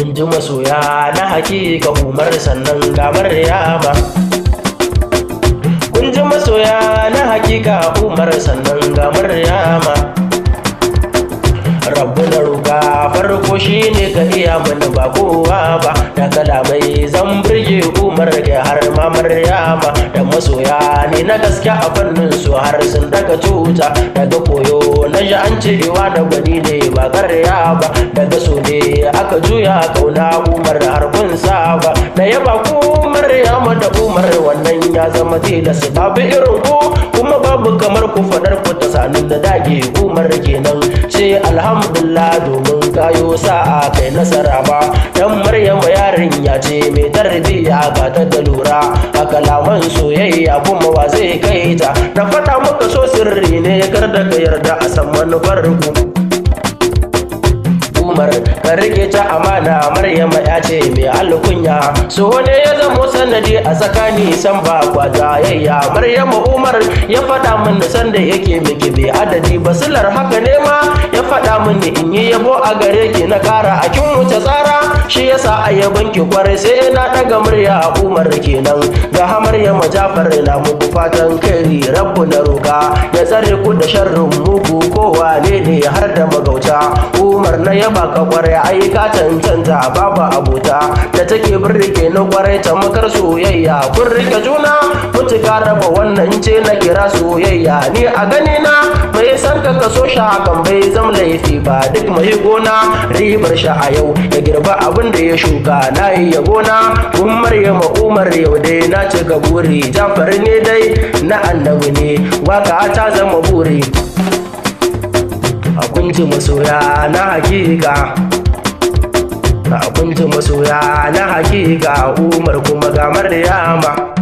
kun ji masoya na hakika Umar sannan ga Maryama. Kun ji masoya na hakika Umar sannan ga Maryama. Rabbu na roƙa farko shine ka iya mana ba kowa ba, da kalamai zan burge Umar kai har ma Maryama. Da masoya ne na gaske a fannin su har sun daga tuta, daga koyo na ji an ce iwa da gwani ne ba karya ba, daga so ne aka juya kauna Umar har kun saba. Da yaba ku Maryama da Umar wannan ya zama tilas, babu irin ku kuma babu kamar ku, fadar ku ta sanin da dage Umar kenan sai alhamdulillah domin kayo sa'a kai nasara ba. Dan Maryama yarinya ce mai tarbiyya ga ta da lura, a kalaman soyayya kuma wa zai kai ta. Na faɗa maka so sirri ne kar da ka yarda a san manufar ku. Umar ka rike ta amana, Maryama ya ce mai alkunya, so ne ya zamo sanadi a tsakani san ba kwajayayya. Maryama Umar ya faɗa min sanda yake miki bai adadi, basilar haka ne ma ya faɗa min in yi yabo a gare ki na ƙara a kin wuce tsara. Shi yasa a yaban ki kwarai sai na ɗaga murya Umar kenan. Ga Maryama Jafar na muku fatan kai, Rabbu na roƙa ya tsare ku da sharrin mugu ko wane ne har da magauta. Umar na yaba ka kwarai ai ka cancanta, babu abota da take birke na kwarai ta makar soyayya. Kun rike juna mutuka raba wannan ce na kira soyayya. Ni a gani na mai san ka kaso shi hakan bai zama laifi ba, duk mai gona ribar shi a yau ya girba abin da ya shuka. Na yi ya gona kun Maryama Umar yau dai na cika buri, Jafar ne dai na annabi ne waka ta zama buri. A kunji masoya na hakika, a kunji masoya na hakika Umar kuma ga Maryama.